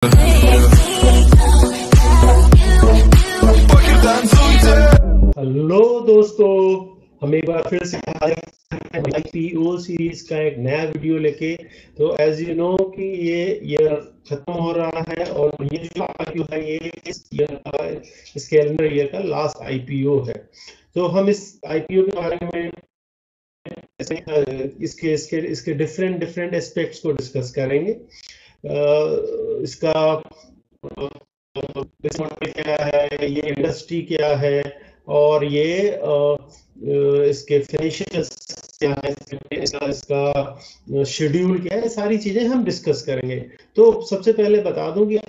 Hello दोस्तों, हम एक बार फिर से आईपीओ सीरीज का एक नया वीडियो लेके। तो एज यू नो कि ये ईयर खत्म हो रहा है और ये जो आईपीओ है ये इस ईयर का, इस कैलेंडर ईयर का लास्ट आईपीओ है। तो हम इस आईपीओ के बारे में इसके इसके इसके डिफरेंट डिफरेंट एस्पेक्ट्स को डिस्कस करेंगे। इसका क्या है, ये इंडस्ट्री क्या है, और ये इसके फिनिशेस क्या है, इसका शेड्यूल क्या है, सारी चीजें हम डिस्कस करेंगे। तो सबसे पहले बता दूं कि है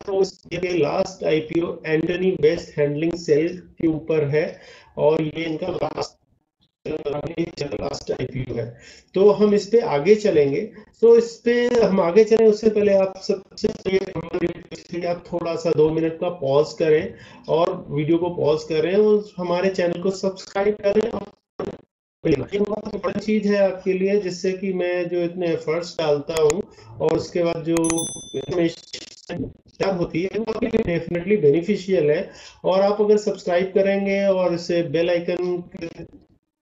तो ये लास्ट आईपीओ एंटनी वेस्ट हैंडलिंग सेल के ऊपर है और ये इनका लास्ट आईपीओ है। तो हम इस पे आगे चलेंगे। तो इस पे हम आगे चलें उससे पहले आप सबसे आप थोड़ा सा 2 मिनट का पॉज करें और वीडियो को पॉज करें और हमारे चैनल को सब्सक्राइब करें। ये बहुत बड़ी चीज है आपके लिए, जिससे कि मैं जो इतने एफर्ट्स डालता हूँ और उसके बाद जो इन्फॉर्मेशन क्या होती है वो आपके लिए डेफिनेटली बेनिफिशियल है। और आप अगर सब्सक्राइब करेंगे और इसे बेल आइकन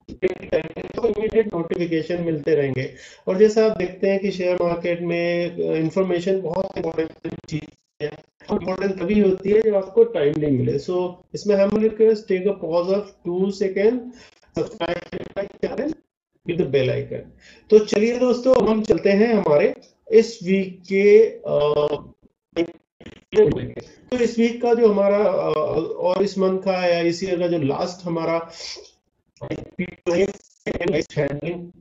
तो इमीडिएट नोटिफिकेशन मिलते रहेंगे। और जैसा आप देखते हैं कि शेयर मार्केट में इंफॉर्मेशन बहुत इंपॉर्टेंट चीज है, इंपॉर्टेंट तभी होती है जब आपको टाइम नहीं मिले। सो इसमें हम request take a pause of 2 second, subscribe करें विद द बेल आइकन। तो चलिए दोस्तों, अब हम चलते हैं हमारे इस वीक के तो इस वीक का जो हमारा और इस मंथ का या इस ईयर का जो लास्ट हमारा हैंडलिंग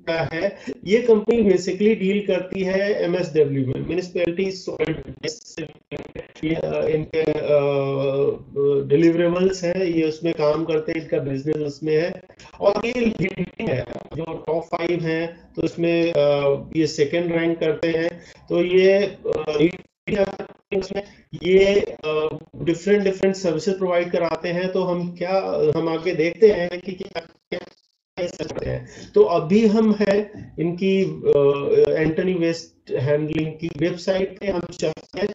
का है, ये कंपनी बेसिकली डील करती है एमएसडब्ल्यू में, म्युनिसिपैलिटी इनके डिलीवरेबल्स हैं, ये उसमें काम करते हैं, इनका बिजनेस उसमें है और ये लीडिंग है। जो टॉप 5 हैं तो इसमें ये सेकंड रैंक करते हैं। तो ये डिफरेंट डिफरेंट सर्विसेज प्रोवाइड कराते हैं। तो हम आगे देखते हैं कि क्या सकते हैं। तो अभी हम हैं इनकी एंटनी वेस्ट हैंडलिंग की वेबसाइट पे, हम चलते हैं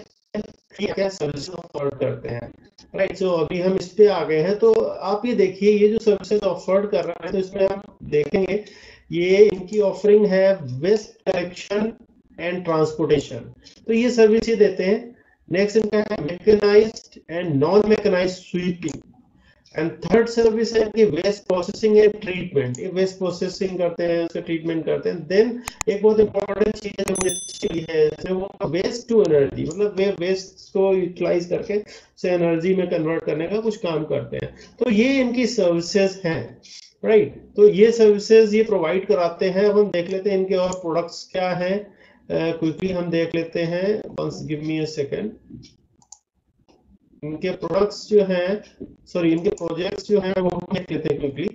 क्या सर्विस ऑफर करते हैं। राइट, सो अभी हम इस पे आ गए हैं। तो आप ये देखिए, ये जो सर्विसेज ऑफर कर रहा है तो इसमें आप देखेंगे ये इनकी ऑफरिंग है वेस्ट कलेक्शन एंड ट्रांसपोर्टेशन। तो ये सर्विस ये देते हैं। नेक्स्ट इनका है mechanised and non mechanised sweeping. And third service है कि वेस्ट प्रोसेसिंग एंड ट्रीटमेंट। ये वेस्ट प्रोसेसिंग करते हैं, उसका ट्रीटमेंट करते हैं। देन एक बहुत इंपॉर्टेंट चीज है जो मुझे अच्छी है, वो वेस्ट टू एनर्जी, मतलब वे वेस्ट को यूटिलाइज करके उसे एनर्जी में कन्वर्ट करने का कुछ काम करते हैं। तो ये इनकी सर्विसेज हैं। राइट, तो ये सर्विसेज ये प्रोवाइड कराते हैं। अब हम देख लेते हैं इनके और प्रोडक्ट्स क्या हैं, क्विकली हम देख लेते हैं। Once give me a second. इनके प्रोडक्ट्स जो हैं, सॉरी इनके प्रोजेक्ट्स जो हैं वो हम देख लेते हैं क्विकली।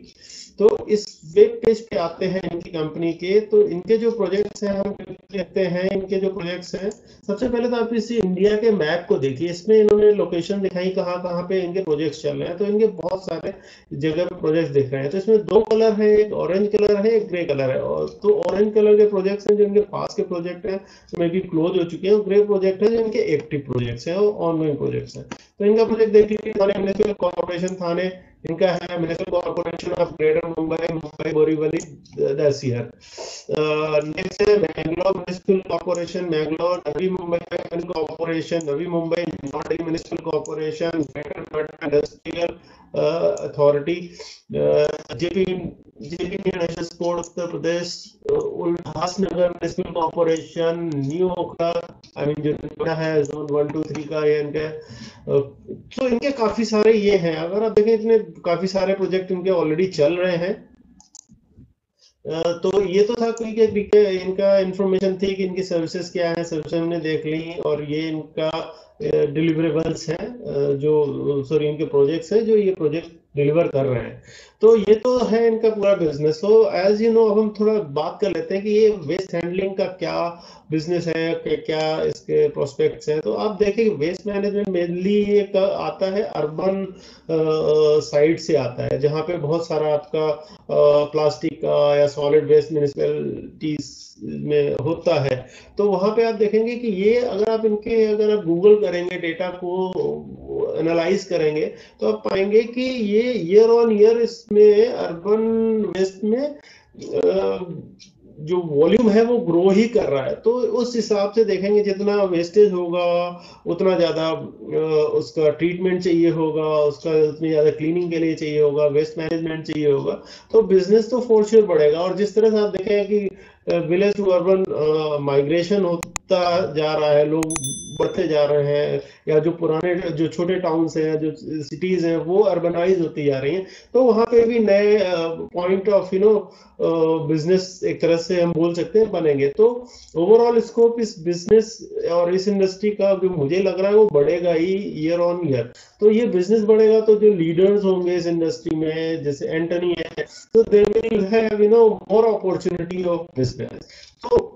तो इस वेब पेज पे आते हैं इनकी कंपनी के। तो इनके जो प्रोजेक्ट्स हैं हम देखते हैं। इनके जो प्रोजेक्ट्स हैं, सबसे पहले तो आप इस इंडिया के मैप को देखिए। इसमें इन्होंने लोकेशन दिखाई कहाँ कहाँ पे इनके प्रोजेक्ट्स चल रहे हैं। तो इनके बहुत सारे जगह पे प्रोजेक्ट्स दिख रहे हैं। तो इसमें 2 कलर है, एक ऑरेंज कलर है, एक ग्रे कलर है। और तो ऑरेंज कलर के प्रोजेक्ट्स हैं जो इनके पास के प्रोजेक्ट हैं, जो मे बी क्लोज हो चुके हैं। ग्रे प्रोजेक्ट है जो इनके एक्टिव प्रोजेक्ट्स हैं और ऑनगोइंग प्रोजेक्ट्स हैं। तो इनका प्रोजेक्ट देख लीजिए, म्युनिसिपल कॉर्पोरेशन थाने इनका है, municipal corporation of greater Mumbai, Mumbai Borivali, that's here. Next है Mangalore municipal corporation, Mangalore. Navi Mumbai municipal corporation, Navi Mumbai. North municipal corporation, greater Noida industrial authority, JP transport Uttar Pradesh, Ulhasnagar municipal corporation, new Okhla, I mean जो नोएडा है, जोन 1 2 3 का ये इनके। तो इनके काफी सारे ये हैं। अगर आप देखें इतने काफी सारे प्रोजेक्ट इनके ऑलरेडी चल रहे हैं। तो ये तो था कोई इनका इंफॉर्मेशन थी कि इनकी सर्विसेज क्या है, सर्विसेज हमने देख ली। और ये इनका डिलीवरेबल्स हैं, जो सॉरी इनके प्रोजेक्ट्स हैं जो ये प्रोजेक्ट डिलीवर कर रहे हैं। तो ये तो है इनका पूरा बिजनेस। तो एज यू नो, अब हम थोड़ा बात कर लेते हैं कि ये वेस्ट हैंडलिंग का क्या बिजनेस है, क्या इसके प्रोस्पेक्ट्स हैं। तो आप देखें वेस्ट मैनेजमेंट मेनली ये आता है अर्बन साइड से आता है, जहाँ पे बहुत सारा आपका प्लास्टिक का या सॉलिड वेस्ट म्युनिसिपैलिटीज में होता है, तो वहां पे आप देखेंगे कि ये अगर आप गूगल करेंगे, डेटा को एनालाइज करेंगे, तो आप पाएंगे कि ये ईयर ऑन ईयर इसमें अर्बन वेस्ट में जो वॉल्यूम है वो ग्रो ही कर रहा है। तो उस हिसाब से देखेंगे जितना वेस्टेज होगा उतना ज्यादा उसका ट्रीटमेंट चाहिए होगा, उसका उतनी ज्यादा क्लीनिंग के लिए चाहिए होगा, वेस्ट मैनेजमेंट चाहिए होगा, तो बिजनेस तो फॉर श्योर बढ़ेगा। और जिस तरह से आप देखें कि विलेज टू अर्बन माइग्रेशन होता जा रहा है, लोग बढ़ते जा रहे हैं, या जो पुराने जो छोटे टाउन्स हैं, जो सिटीज हैं, वो अर्बनाइज होती जा रही हैं, तो वहां पे भी नए पॉइंट ऑफ बिजनेस एक तरह से हम बोल सकते हैं बनेंगे। तो ओवरऑल स्कोप इस बिजनेस और इस इंडस्ट्री का जो मुझे लग रहा है वो बढ़ेगा ही ईयर ऑन ईयर। तो ये बिजनेस बढ़ेगा तो जो लीडर्स होंगे इस इंडस्ट्री में, जैसे एंटनी है, तो they will have more opportunity of business. तो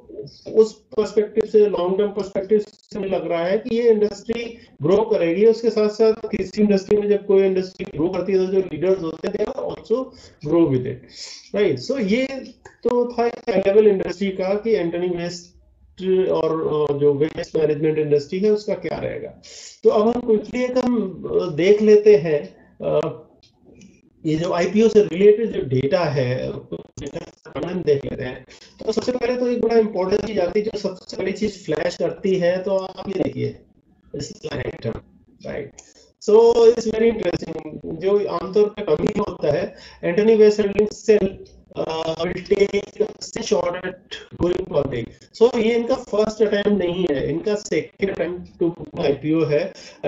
उस पर्सपेक्टिव से, लॉन्ग टर्म पर्सपेक्टिव से मुझे लग रहा है कि ये इंडस्ट्री ग्रो करेगी। उसके साथ साथ किसी इंडस्ट्री में जब कोई इंडस्ट्री ग्रो करती है तो जो लीडर्स होते हैं they are also grow with it, right. So ये तो था लेवल इंडस्ट्री का कि एंटनी वेस्ट और जो वेस्ट मैनेजमेंट इंडस्ट्री है उसका क्या रहेगा। तो अब हम क्विकली हम देख लेते हैं ये जो आईपीओ से रिलेटेड जो डेटा है हम देख लेते हैं। तो सबसे पहले तो एक बड़ा इंपॉर्टेंट चीज आती है, जो सबसे बड़ी चीज फ्लैश करती है, तो आप ये देखिए right. So it's very interesting, जो आमतौर पर कम ही होता है। Antony Waste Handling Cell will take short at going public. So ये इनका फर्स्ट अटेम्प्ट नहीं है, इनका सेकंड अटेम्प्ट टू आईपीओ है।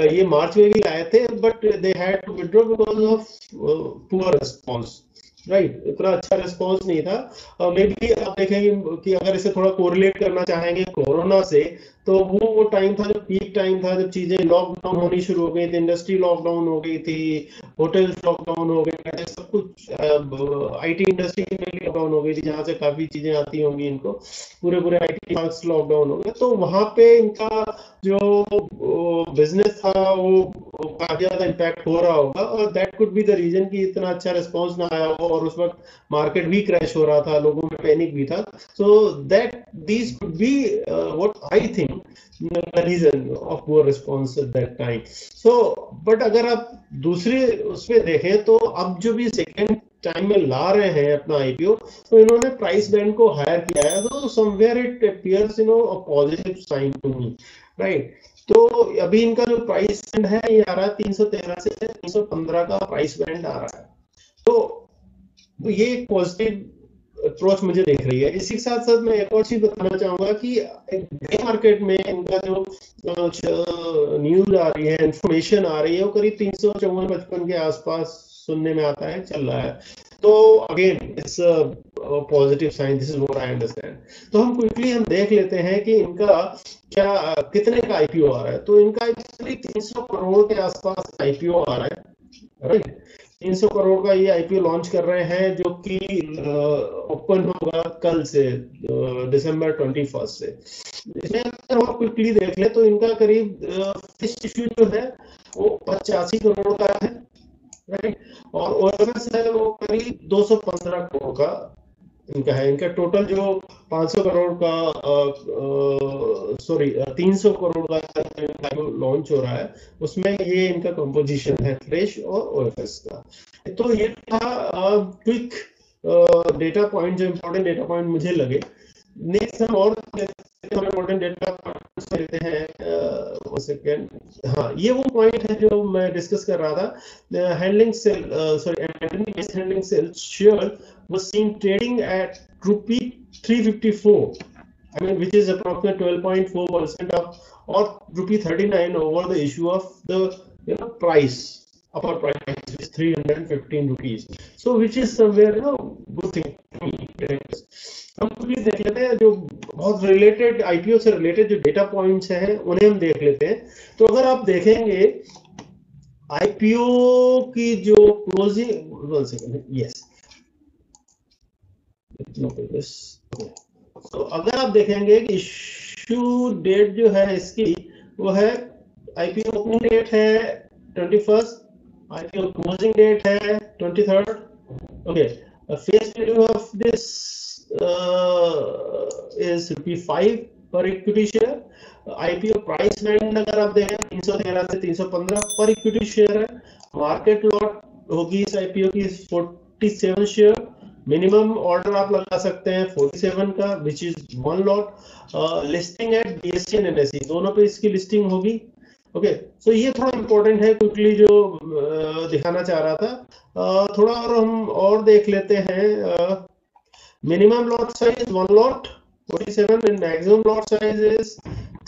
ये मार्च में भी आए थे, but they had to withdraw because of poor response, right. इतना अच्छा रिस्पॉन्स नहीं था। मे बी आप देखेंगे कि अगर इसे थोड़ा कोरिलेट करना चाहेंगे कोरोना से, तो वो टाइम था, जो पीक टाइम था, जब चीजें लॉकडाउन होनी शुरू हो गई थी, इंडस्ट्री लॉकडाउन हो गई थी, होटल लॉकडाउन हो गए थे, सब कुछ आईटी इंडस्ट्री में भी लॉकडाउन हो गई थी, जहां से काफी चीजें आती होंगी इनको, पूरे आईटी पार्क्स लॉकडाउन हो गए। तो वहां पे इनका जो बिजनेस था वो काफी ज्यादा इम्पैक्ट हो रहा होगा, और that could be the reason कि इतना अच्छा रिस्पॉन्स ना आया हो, और उस वक्त मार्केट भी क्रैश हो रहा था, लोगों में पैनिक भी था। So that these could be what I think the reason of poor response at that time. So but अगर आप दूसरे उसमें देखें, तो अब जो भी सेकेंड टाइम में ला रहे हैं अपना आईपीओ, तो इन्होंने प्राइस बैंड को हायर किया है, तो somewhere it appears a positive sign to me, right. तो अभी इनका जो प्राइस बैंड है ये आ रहा है 313 से 315 का प्राइस बैंड आ रहा है। तो ये एक पॉजिटिव अप्रोच मुझे देख रही है। इसी के साथ साथ मैं एक और चीज बताना चाहूंगा कि ग्रे मार्केट में इनका जो न्यूज आ रही है, इंफॉर्मेशन आ रही है, वो करीब 354-55 के आसपास सुनने में आता है, चल रहा है। तो again it's positive sign, this is what I understand. तो हम क्विकली हम देख लेते हैं कि इनका क्या कितने का आईपीओ आ रहा है। तो इनका 300 करोड़ के आसपास आईपीओ आ रहा है, राइट। 300 करोड़ का ये आईपीओ लॉन्च कर रहे हैं, जो कि ओपन होगा कल से, दिसंबर 21 से। इसमें अगर हम क्विकली देख ले तो इनका करीब फर्स्ट इश्यू जो है वो 85 करोड़ का है, राइट। और ओएफएस है वो करीब 215 करोड़ का इनका है। इनका टोटल जो 500 करोड़ का 300 करोड़ का लॉन्च हो रहा है, उसमें ये इनका कंपोजिशन है फ्रेश और ओएफएस का। तो ये था क्विक डेटा पॉइंट, जो इम्पोर्टेंट डेटा पॉइंट मुझे लगे। नेक्स्ट हम और इम्पोर्टेंट डेटा पॉइंट्स लेते हैं, सेकेंड। हाँ, ये वो पॉइंट है जो मैं डिस्कस कर रहा था। Handling sale, handling sale share was seen trading at rupee 354, I mean, which is approximately 12.4% of, or rupee 39 over the issue of the price, upper price, which is 315 rupees. So which is somewhere good thing. हम भी देख लेते हैं, जो बहुत related IPO से related जो data points हैं उन्हें हम देख लेते हैं। तो अगर आप देखेंगे आईपीओ की जो क्लोजिंग, 1 सेकंड, यस, तो अगर आप देखेंगे कि इश्यू डेट जो है इसकी वो है, आईपीओ ओपनिंग डेट है 21, आईपीओ क्लोजिंग डेट है 23, okay. Face value of this is ₹5 per equity share. IPO price band अगर आप देखें 313 से 315 पर इक्विटी शेयर है। मार्केट लॉट होगी इस आईपीओ की 47 शेयर। मिनिमम ऑर्डर आप लगा सकते हैं 47 का, which is 1 lot. Listing at BSE and NSE दोनों पे इसकी लिस्टिंग होगी। ओके, सो ये थोड़ा इंपॉर्टेंट है क्विकली जो दिखाना चाह रहा था। थोड़ा और हम और देख लेते हैं। Minimum lot size 1 lot 47 and maximum lot size is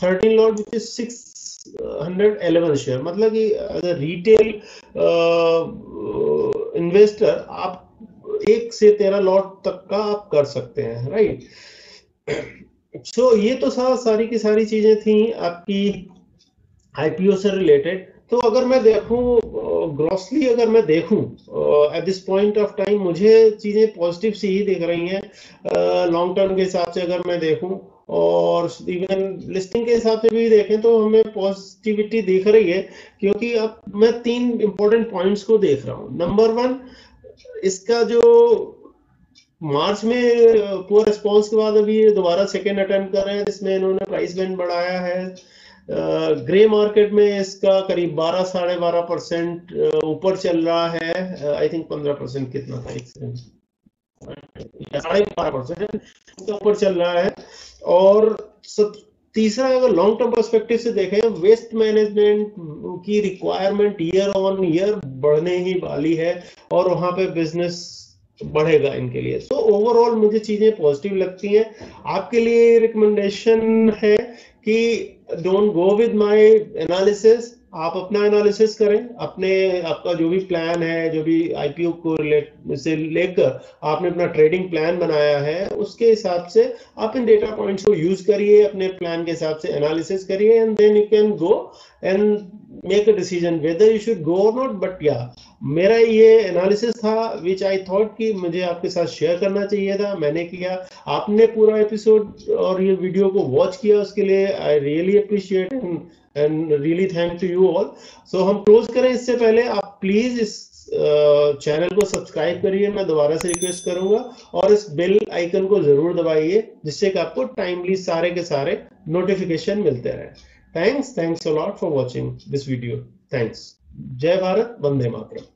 13 lot, which is 611 share. मतलब कि अगर रिटेल इन्वेस्टर आप 1 से 13 लॉट तक का आप कर सकते हैं, राइट। सो ये तो सारी की सारी चीजें थी आपकी आईपीओ से रिलेटेड। तो अगर मैं देखूं ग्रॉसली, अगर मैं देखूं at this point of time, मुझे चीजें पॉजिटिव सी ही दिख रही हैं लॉन्ग टर्म के हिसाब से अगर मैं देखूं, और इवन लिस्टिंग के हिसाब से भी देखें तो हमें पॉजिटिविटी दिख रही है। क्योंकि अब मैं 3 इंपॉर्टेंट पॉइंट्स को देख रहा हूं। नंबर 1, इसका जो मार्च में पुअर रिस्पॉन्स के बाद अभी दोबारा सेकेंड अटेम्प्ट कर रहे हैं जिसमें इन्होंने प्राइस बैंड बढ़ाया है। ग्रे मार्केट में इसका करीब 12 साढ़े 12% ऊपर चल रहा है। आई थिंक 15% कितना था, 12.5% ऊपर चल रहा है। और तीसरा, अगर लॉन्ग टर्म पर्सपेक्टिव से देखें, वेस्ट मैनेजमेंट की रिक्वायरमेंट ईयर ऑन ईयर बढ़ने ही वाली है और वहां पे बिजनेस बढ़ेगा इनके लिए। तो ओवरऑल मुझे चीजें पॉजिटिव लगती हैं। आपके लिए रिकमेंडेशन है कि don't go with my analysis, आप अपना एनालिसिस करें। आपका जो भी प्लान है, जो भी आईपीओ को से लेकर आपने अपना ट्रेडिंग प्लान बनाया है, उसके हिसाब से आप इन डेटा पॉइंट्स को यूज करिए, अपने प्लान के हिसाब से एनालिसिस करिए, and then you can go and make a decision whether you should go or not. But या मेरा ये एनालिसिस था विच आई थॉट कि मुझे आपके साथ शेयर करना चाहिए था, मैंने किया। आपने पूरा एपिसोड और ये वीडियो को वॉच किया, उसके लिए I really appreciate and really thank to you all. So हम क्लोज करें इससे पहले आप प्लीज इस चैनल को सब्सक्राइब करिए, मैं दोबारा से रिक्वेस्ट करूंगा, और इस बेल आइकन को जरूर दबाइए जिससे कि आपको टाइमली सारे के सारे नोटिफिकेशन मिलते रहे। Thanks a lot for watching this video. Thanks. जय भारत, वंदे मातरम।